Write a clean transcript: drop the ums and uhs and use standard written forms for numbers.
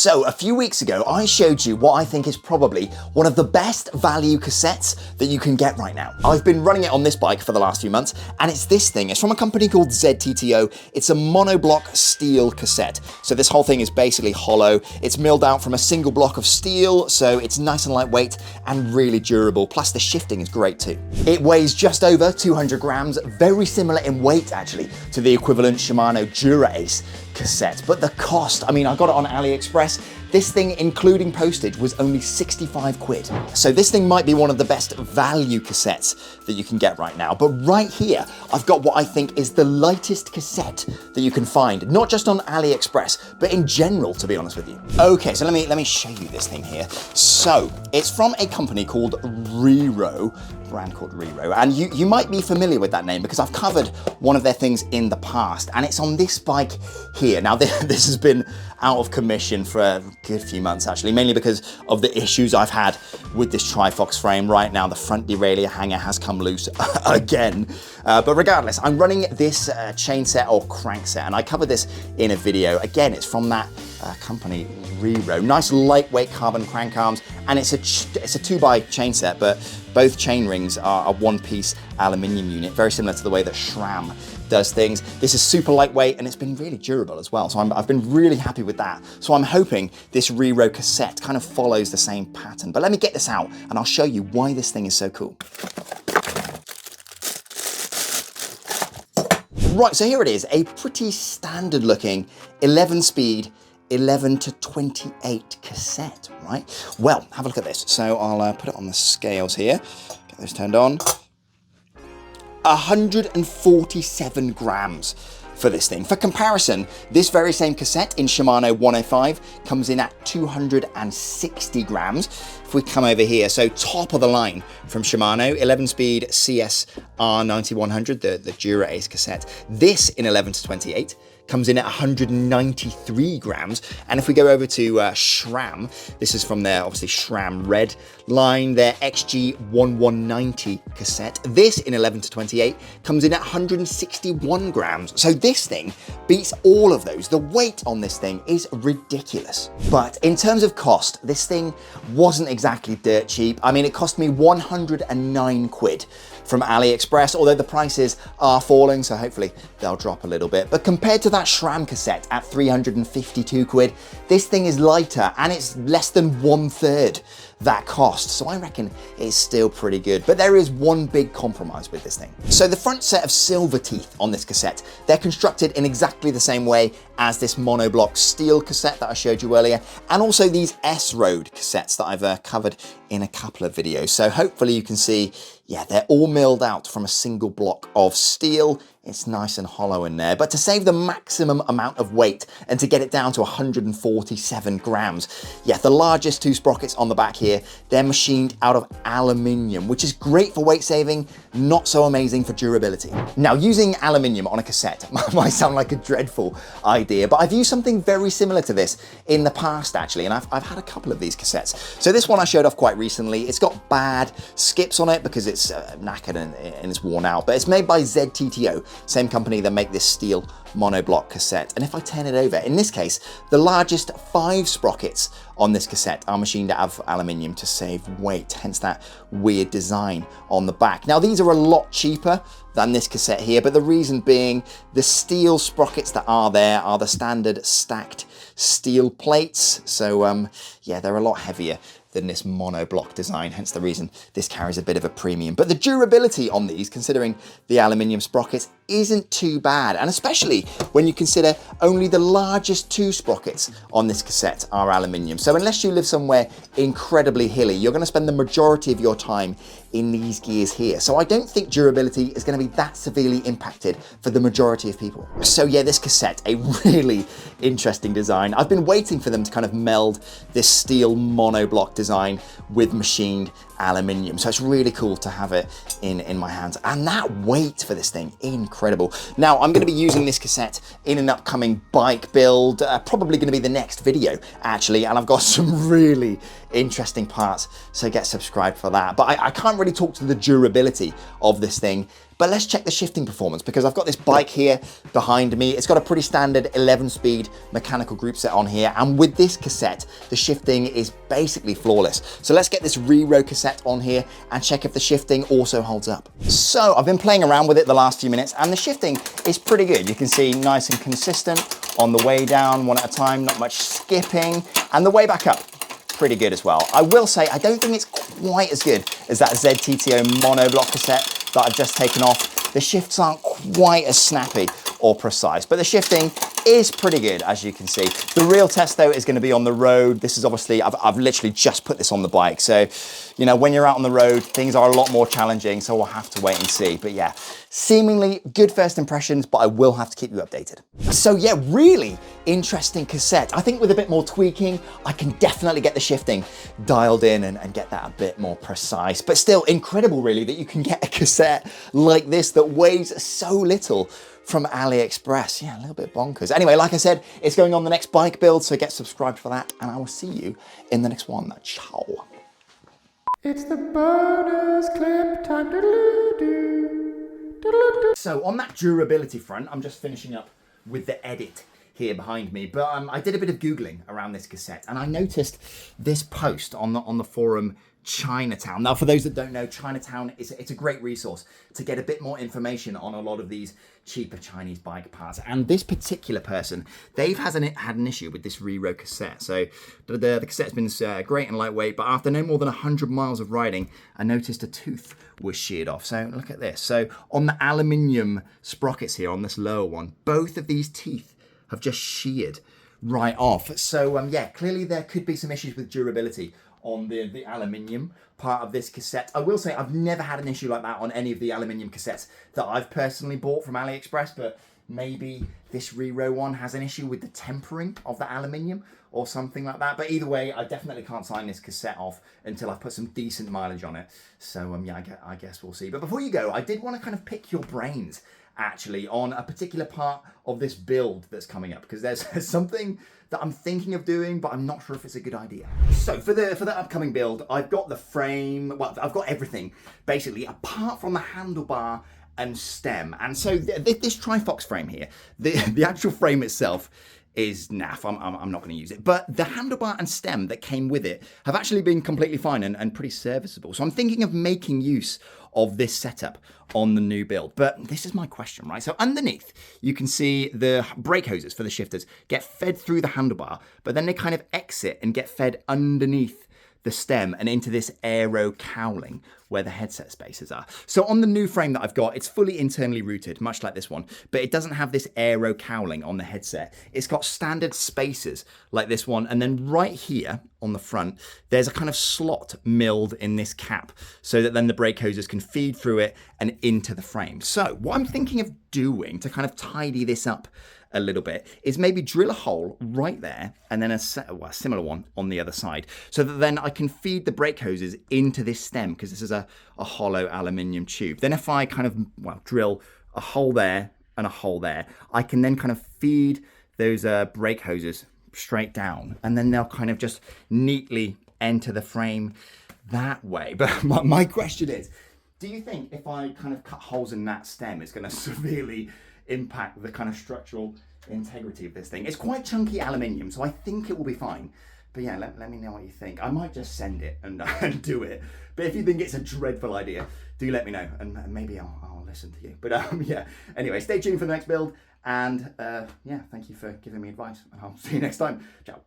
So a few weeks ago, I showed you what I think is probably one of the best value cassettes that you can get right now. I've been running it on this bike for the last few months, and it's this thing. It's from a company called ZTTO. It's a monoblock steel cassette. So this whole thing is basically hollow. It's milled out from a single block of steel, so it's nice and lightweight and really durable. Plus the shifting is great too. It weighs just over 200 grams, very similar in weight actually to the equivalent Shimano Dura-ACE cassette. But the cost, I mean, I got it on AliExpress. This thing, including postage, was only 65 quid. So this thing might be one of the best value cassettes that you can get right now. But right here, I've got what I think is the lightest cassette that you can find, not just on AliExpress, but in general, to be honest with you. Okay, so let me show you this thing here. So it's from a company called Riro, brand called Riro, and you might be familiar with that name because I've covered one of their things in the past, and it's on this bike here. Now this has been out of commission for a good few months actually, mainly because of the issues I've had with this Trifox frame. Right now the front derailleur hanger has come loose again, but regardless, I'm running this chain set or crank set, and I covered this in a video. Again, it's from that company Riro. Nice lightweight carbon crank arms, and it's a 2x chain set, but both chain rings are a one-piece aluminium unit, very similar to the way that SRAM does things. This is super lightweight and it's been really durable as well, so I've been really happy with that. So I'm hoping this Riro cassette kind of follows the same pattern. But let me get this out and I'll show you why this thing is so cool. Right, so here it is, a pretty standard looking 11-speed 11 to 28 cassette, right? Well, have a look at this. So I'll put it on the scales here, get those turned on. 147 grams for this thing. For comparison, this very same cassette in Shimano 105 comes in at 260 grams. If we come over here, so top of the line from Shimano, 11-speed CSR 9100, the Dura-ACE cassette. This in 11 to 28 comes in at 193 grams. And if we go over to SRAM, this is from their obviously SRAM Red line, their XG1190 cassette. This in 11 to 28 comes in at 161 grams. So this thing beats all of those. The weight on this thing is ridiculous. But in terms of cost, this thing wasn't exactly dirt cheap. I mean, it cost me 109 quid from AliExpress, although the prices are falling, so hopefully they'll drop a little bit. But compared to that SRAM cassette at 352 quid, this thing is lighter and it's less than 1/3 that cost. So I reckon it's still pretty good. But there is one big compromise with this thing. So the front set of silver teeth on this cassette, they're constructed in exactly the same way as this monoblock steel cassette that I showed you earlier, and also these S-Road cassettes that I've covered in a couple of videos. So hopefully you can see, yeah, they're all milled out from a single block of steel. It's nice and hollow in there, but to save the maximum amount of weight and to get it down to 147 grams, yeah, the largest two sprockets on the back here, they're machined out of aluminium, which is great for weight saving, not so amazing for durability. Now, using aluminium on a cassette might sound like a dreadful idea, but I've used something very similar to this in the past actually, and I've had a couple of these cassettes. So this one I showed off quite recently. It's got bad skips on it because it's knackered and it's worn out, but it's made by ZTTO, same company that make this steel monoblock cassette. And if I turn it over, in this case, the largest 5 sprockets on this cassette are machined out of aluminium to save weight, hence that weird design on the back. Now, these are a lot cheaper than this cassette here, but the reason being the steel sprockets that are there are the standard stacked steel plates. So yeah, they're a lot heavier than this monoblock design, hence the reason this carries a bit of a premium. But the durability on these, considering the aluminium sprockets, isn't too bad, and especially when you consider only the largest 2 sprockets on this cassette are aluminium. So unless you live somewhere incredibly hilly, you're going to spend the majority of your time in these gears here. So I don't think durability is going to be that severely impacted for the majority of people. So yeah, this cassette, a really interesting design. I've been waiting for them to kind of meld this steel monoblock design with machined aluminium. So it's really cool to have it in my hands. And that weight for this thing, incredible. Now, I'm going to be using this cassette in an upcoming bike build, probably going to be the next video actually, and I've got some really interesting parts, so get subscribed for that. But I can't really talk to the durability of this thing But let's check the shifting performance, because I've got this bike here behind me. It's got a pretty standard 11-speed mechanical group set on here. And with this cassette, the shifting is basically flawless. So let's get this Riro cassette on here and check if the shifting also holds up. So I've been playing around with it the last few minutes, and the shifting is pretty good. You can see nice and consistent on the way down, one at a time, not much skipping, and the way back up, pretty good as well. I will say, I don't think it's quite as good as that ZTTO monoblock cassette that I've just taken off. The shifts aren't quite as snappy or precise, but the shifting is pretty good, as you can see. The real test though is going to be on the road. This is obviously, I've literally just put this on the bike. So, you know, when you're out on the road, things are a lot more challenging. So we'll have to wait and see. But yeah, seemingly good first impressions, but I will have to keep you updated. So yeah, really interesting cassette. I think with a bit more tweaking, I can definitely get the shifting dialed in and get that a bit more precise. But still incredible really that you can get a cassette like this that weighs so little from AliExpress. Yeah, a little bit bonkers. Anyway, like I said, it's going on the next bike build, so get subscribed for that, and I will see you in the next one. Ciao. It's the bonus clip time. So on that durability front, I'm just finishing up with the edit here behind me, but I did a bit of Googling around this cassette, and I noticed this post on the forum Chinatown. Now, for those that don't know, Chinatown it's a great resource to get a bit more information on a lot of these cheaper Chinese bike parts. And this particular person, they've had an issue with this Riro cassette. So the cassette's been great and lightweight, but after no more than 100 miles of riding, I noticed a tooth was sheared off. So look at this. So on the aluminium sprockets here, on this lower one, both of these teeth have just sheared right off. So yeah, clearly there could be some issues with durability on the aluminium part of this cassette. I will say I've never had an issue like that on any of the aluminium cassettes that I've personally bought from AliExpress, but maybe this Riro one has an issue with the tempering of the aluminium or something like that. But either way, I definitely can't sign this cassette off until I've put some decent mileage on it. So yeah, I guess we'll see. But before you go, I did want to kind of pick your brains actually on a particular part of this build that's coming up, because there's something that I'm thinking of doing, but I'm not sure if it's a good idea. So for the upcoming build, I've got the frame, well, I've got everything basically apart from the handlebar and stem. And so this Trifox frame here, the actual frame itself is naff. I'm not going to use it, but the handlebar and stem that came with it have actually been completely fine and pretty serviceable. So I'm thinking of making use of this setup on the new build. But this is my question, right? So underneath, you can see the brake hoses for the shifters get fed through the handlebar, but then they kind of exit and get fed underneath the stem and into this aero cowling where the headset spaces are. So on the new frame that I've got, it's fully internally routed, much like this one, but it doesn't have this aero cowling on the headset. It's got standard spacers like this one, and then right here on the front, there's a kind of slot milled in this cap so that then the brake hoses can feed through it and into the frame. So what I'm thinking of doing to kind of tidy this up a little bit is maybe drill a hole right there and then a similar one on the other side, so that then I can feed the brake hoses into this stem, because this is a hollow aluminium tube. Then if I kind of drill a hole there and a hole there, I can then kind of feed those brake hoses straight down, and then they'll kind of just neatly enter the frame that way. But my question is, do you think if I kind of cut holes in that stem, it's going to severely impact the kind of structural integrity of this thing? It's quite chunky aluminium, so I think it will be fine. But yeah, let me know what you think. I might just send it and do it. But if you think it's a dreadful idea, do let me know, and maybe I'll listen to you. But yeah, anyway, stay tuned for the next build. And yeah, thank you for giving me advice. I'll see you next time. Ciao.